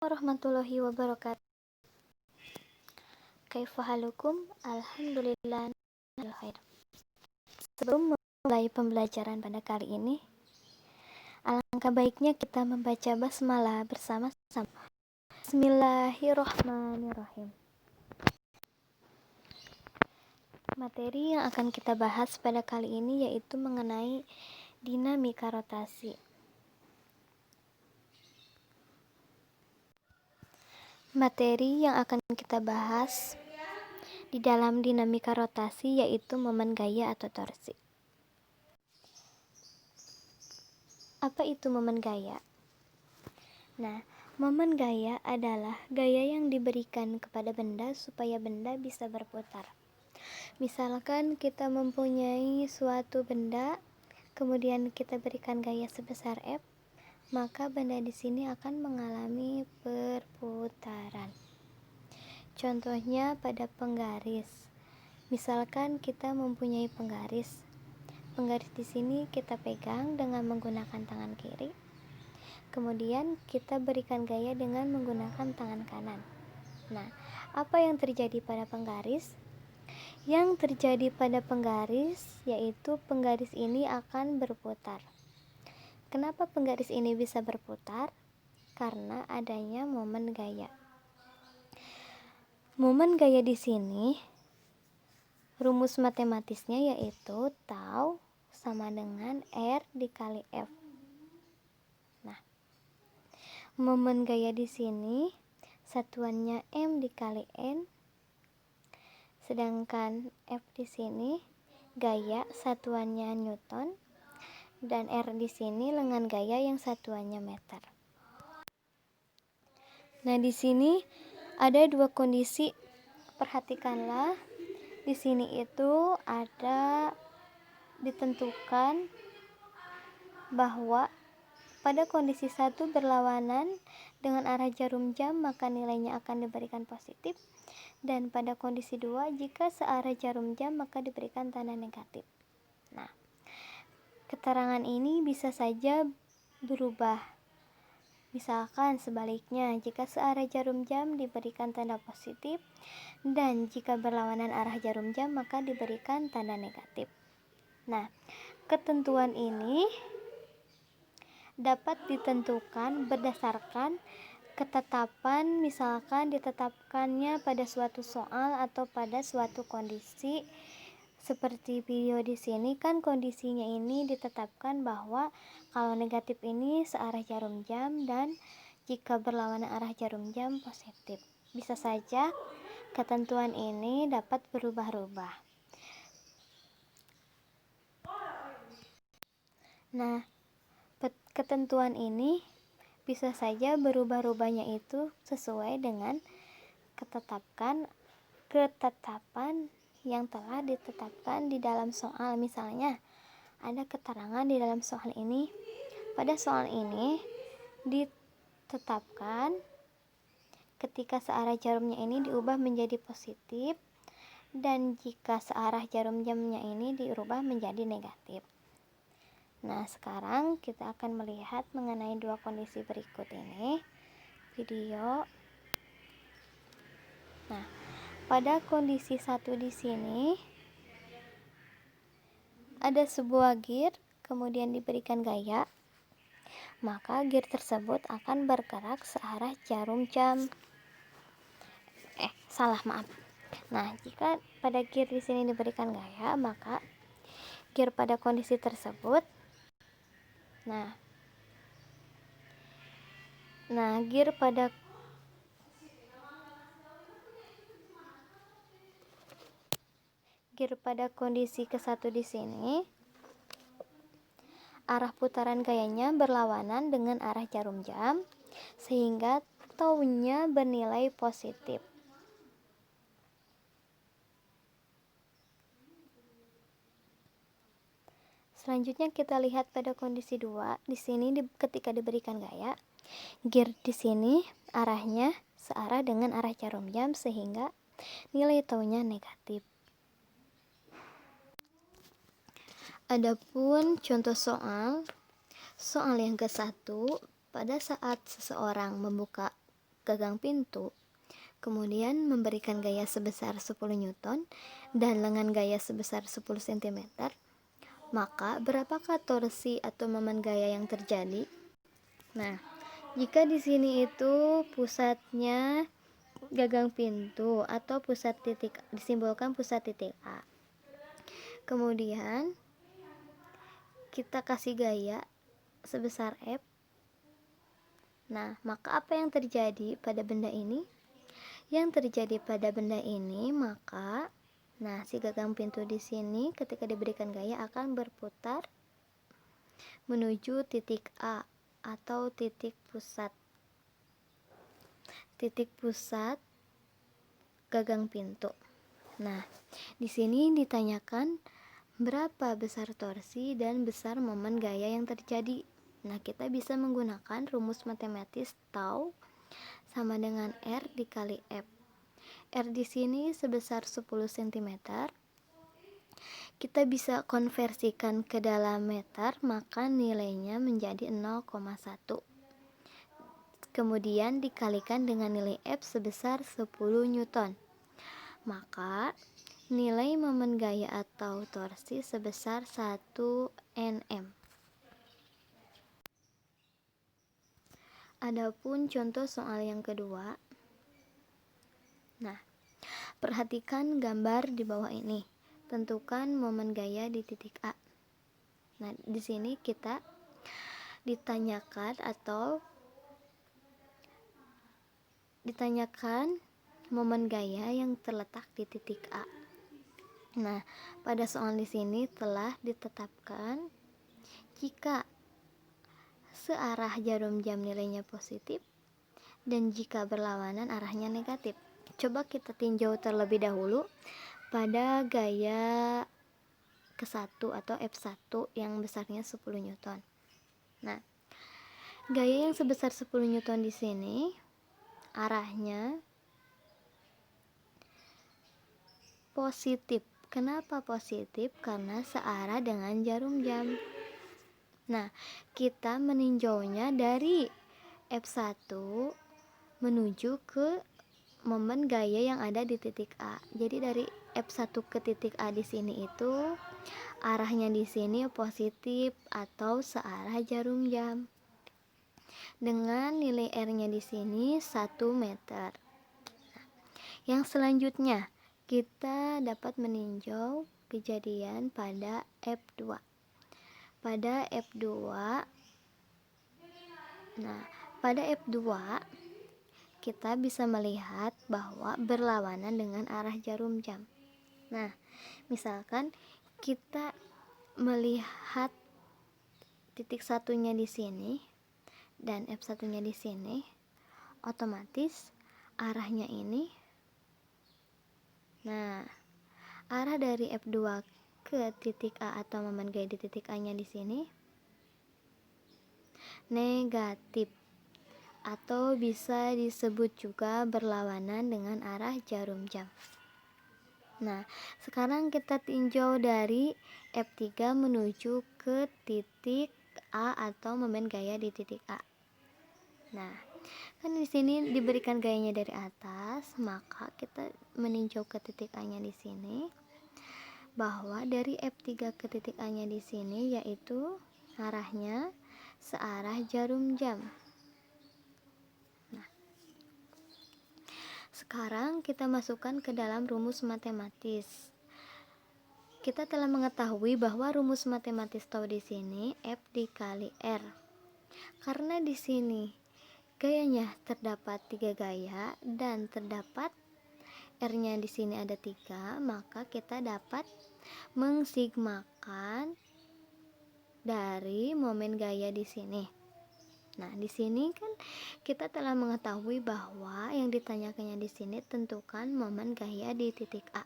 Warahmatullahi wabarakatuh. Kaifa halukum? Alhamdulillah khair. Sebelum memulai pembelajaran pada kali ini, alangkah baiknya kita membaca basmalah bersama-sama. Bismillahirrahmanirrahim. Materi yang akan kita bahas pada kali ini yaitu mengenai dinamika rotasi. Materi yang akan kita bahas di dalam dinamika rotasi yaitu momen gaya atau torsi. Apa itu momen gaya? Nah, momen gaya adalah gaya yang diberikan kepada benda supaya benda bisa berputar. Misalkan kita mempunyai suatu benda, kemudian kita berikan gaya sebesar F, maka benda di sini akan mengalami perputaran. Contohnya pada penggaris. Misalkan kita mempunyai penggaris. Penggaris di sini kita pegang dengan menggunakan tangan kiri. Kemudian kita berikan gaya dengan menggunakan tangan kanan. Nah, apa yang terjadi pada penggaris? Yang terjadi pada penggaris yaitu penggaris ini akan berputar. Kenapa penggaris ini bisa berputar? Karena adanya momen gaya. Momen gaya di sini rumus matematisnya yaitu tau sama dengan R dikali F. Nah, momen gaya di sini satuannya M dikali N, sedangkan F di sini gaya satuannya Newton, dan R di sini lengan gaya yang satuannya meter. Nah, di sini ada dua kondisi. Perhatikanlah, di sini itu ada ditentukan bahwa pada kondisi 1 berlawanan dengan arah jarum jam maka nilainya akan diberikan positif, dan pada kondisi 2 jika searah jarum jam maka diberikan tanda negatif. Nah, keterangan ini bisa saja berubah. Misalkan sebaliknya, jika searah jarum jam diberikan tanda positif, dan jika berlawanan arah jarum jam maka diberikan tanda negatif. Nah, ketentuan ini dapat ditentukan berdasarkan ketetapan, misalkan ditetapkannya pada suatu soal atau pada suatu kondisi. Seperti video di sini kan kondisinya ini ditetapkan bahwa kalau negatif ini searah jarum jam dan jika berlawanan arah jarum jam positif. Bisa saja ketentuan ini dapat berubah-ubah. Nah, ketentuan ini bisa saja berubah-ubahnya itu sesuai dengan ketetapan yang telah ditetapkan di dalam soal. Misalnya, ada keterangan di dalam soal ini. Pada soal ini ditetapkan ketika searah jarumnya ini diubah menjadi positif dan jika searah jarum jamnya ini diubah menjadi negatif. Nah, sekarang kita akan melihat mengenai dua kondisi berikut ini. Video. Nah, pada kondisi 1 di sini ada sebuah gear, kemudian diberikan gaya, maka gear tersebut akan bergerak searah jarum jam. Nah, jika pada gear di sini diberikan gaya, maka gear pada kondisi tersebut, gear pada kondisi ke-1 di sini arah putaran gayanya berlawanan dengan arah jarum jam sehingga taunya bernilai positif. Selanjutnya kita lihat pada kondisi 2. Di sini ketika diberikan gaya, gear di sini arahnya searah dengan arah jarum jam sehingga nilai taunya negatif. Adapun contoh soal yang ke-1, pada saat seseorang membuka gagang pintu, kemudian memberikan gaya sebesar 10 Newton dan lengan gaya sebesar 10 cm, maka berapakah torsi atau momen gaya yang terjadi? Nah, jika di sini itu pusatnya gagang pintu atau pusat titik, disimbolkan pusat titik A. Kemudian kita kasih gaya sebesar F. Nah, maka apa yang terjadi pada benda ini? Yang terjadi pada benda ini, maka si gagang pintu di sini ketika diberikan gaya akan berputar menuju titik A atau titik pusat gagang pintu. Nah, di sini ditanyakan berapa besar torsi dan besar momen gaya yang terjadi. Nah, kita bisa menggunakan rumus matematis tau sama dengan R dikali F. R di sini sebesar 10 cm. Kita bisa konversikan ke dalam meter, maka nilainya menjadi 0,1. Kemudian dikalikan dengan nilai F sebesar 10 Newton. Maka nilai momen gaya atau torsi sebesar 1 Nm. Adapun contoh soal yang kedua. Nah, perhatikan gambar di bawah ini. Tentukan momen gaya di titik A. Nah, di sini kita ditanyakan momen gaya yang terletak di titik A. Nah, pada soal di sini telah ditetapkan jika searah jarum jam nilainya positif dan jika berlawanan arahnya negatif. Coba kita tinjau terlebih dahulu pada gaya ke-1 atau F1 yang besarnya 10 Newton. Nah, gaya yang sebesar 10 Newton di sini arahnya positif. Kenapa positif? Karena searah dengan jarum jam. Nah, kita meninjaunya dari F1 menuju ke momen gaya yang ada di titik A. Jadi dari F1 ke titik A di sini itu arahnya di sini positif atau searah jarum jam. Dengan nilai R-nya di sini 1 meter. Yang selanjutnya, kita dapat meninjau kejadian pada F2. Pada F2 kita bisa melihat bahwa berlawanan dengan arah jarum jam. Nah, misalkan kita melihat titik satunya di sini dan F1-nya di sini, otomatis arahnya ini. Nah, arah dari F2 ke titik A atau momen gaya di titik A-nya di sini negatif atau bisa disebut juga berlawanan dengan arah jarum jam. Nah, sekarang kita tinjau dari F3 menuju ke titik A atau momen gaya di titik A. Nah, kan di sini diberikan gayanya dari atas, maka kita meninjau ke titik A-nya di sini bahwa dari F3 ke titik A-nya di sini yaitu arahnya searah jarum jam. Nah, sekarang kita masukkan ke dalam rumus matematis. Kita telah mengetahui bahwa rumus matematis tau di sini F dikali R. Karena di sini gayanya terdapat 3 gaya dan terdapat R-nya di sini ada 3, maka kita dapat mengsigmakan dari momen gaya di sini. Nah, di sini kan kita telah mengetahui bahwa yang ditanyakannya di sini tentukan momen gaya di titik A.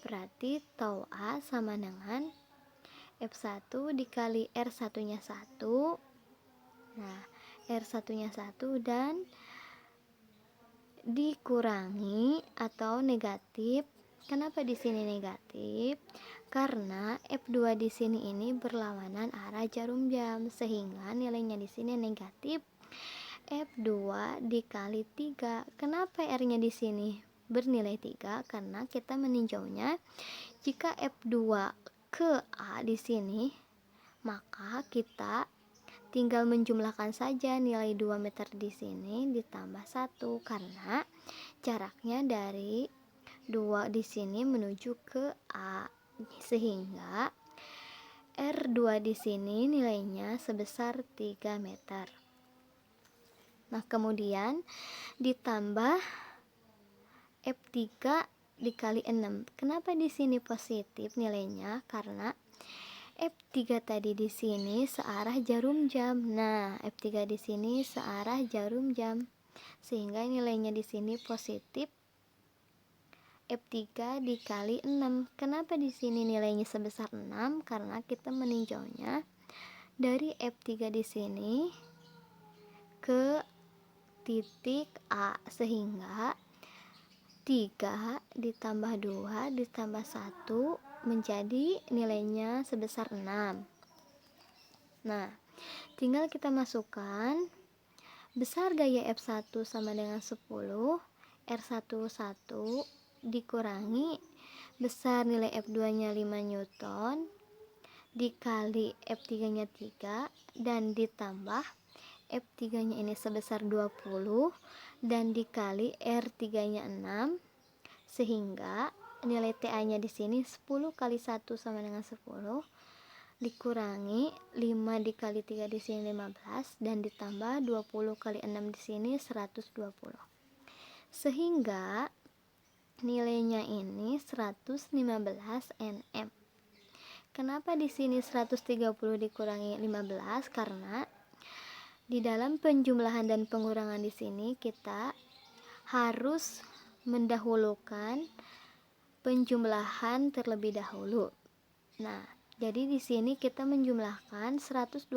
Berarti tau A sama dengan F1 dikali R1-nya 1. Nah, R1-nya 1 dan dikurangi atau negatif. Kenapa di sini negatif? Karena F2 di sini ini berlawanan arah jarum jam sehingga nilainya di sini negatif. F2 dikali 3. Kenapa R-nya di sini bernilai 3? Karena kita meninjaunya jika F2 ke A di sini, maka kita tinggal menjumlahkan saja nilai 2 meter di sini ditambah 1 karena jaraknya dari 2 di sini menuju ke A, sehingga R2 di sini nilainya sebesar 3 meter. Nah, kemudian ditambah F3 dikali 6. Kenapa di sini positif nilainya? Karena F3 tadi di sini searah jarum jam. Nah, F3 di sini searah jarum jam. Sehingga nilainya di sini positif F3 dikali 6. Kenapa di sini nilainya sebesar 6? Karena kita meninjaunya dari F3 di sini ke titik A, sehingga 3 ditambah 2 ditambah 1 menjadi nilainya sebesar 6. Nah, tinggal kita masukkan besar gaya F1 sama dengan 10, R1 1 dikurangi besar nilai F2 nya 5 Newton dikali F3 nya 3 dan ditambah F3 nya ini sebesar 20 dan dikali R3 nya 6, sehingga nilai TA nya di sini 10 kali 1 sama dengan 10 dikurangi 5 dikali 3 di sini 15 dan ditambah 20 kali 6 di sini 120. Sehingga nilainya ini 115 Nm. Kenapa di sini 130 dikurangi 15? Karena di dalam penjumlahan dan pengurangan di sini kita harus mendahulukan penjumlahan terlebih dahulu. Nah, jadi di sini kita menjumlahkan 120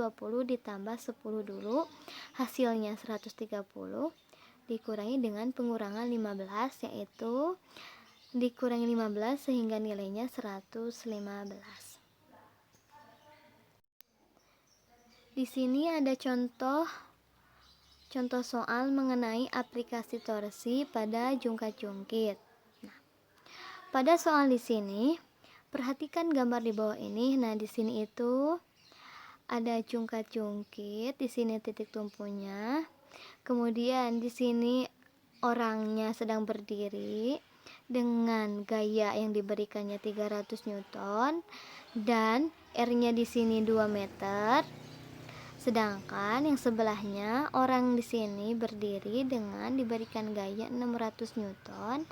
ditambah 10 dulu, hasilnya 130 dikurangi dengan pengurangan 15, yaitu dikurangi 15 sehingga nilainya 115. Di sini ada contoh soal mengenai aplikasi torsi pada jungkat-jungkit. Nah, pada soal di sini perhatikan gambar di bawah ini. Nah, di sini itu ada jungkat-jungkit, di sini titik tumpunya. Kemudian di sini orangnya sedang berdiri dengan gaya yang diberikannya 300 Newton dan R-nya di sini 2 meter. Sedangkan yang sebelahnya orang di sini berdiri dengan diberikan gaya 600 Newton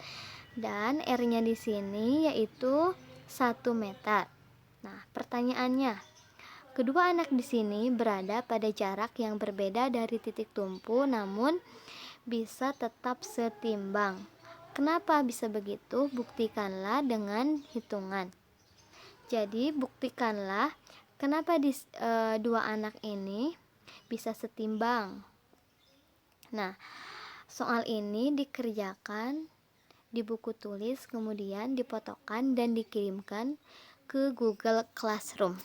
dan R-nya di sini yaitu 1 meter. Nah, pertanyaannya, kedua anak di sini berada pada jarak yang berbeda dari titik tumpu namun bisa tetap setimbang. Kenapa bisa begitu? Buktikanlah dengan hitungan. Jadi, buktikanlah kenapa dua anak ini bisa setimbang. Nah, soal ini dikerjakan di buku tulis, kemudian dipotokkan dan dikirimkan ke Google Classroom.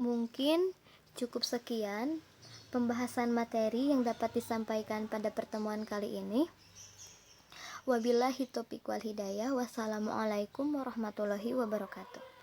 Mungkin cukup sekian pembahasan materi yang dapat disampaikan pada pertemuan kali ini. Wabillahi taufiq wal hidayah. Wassalamualaikum warahmatullahi wabarakatuh.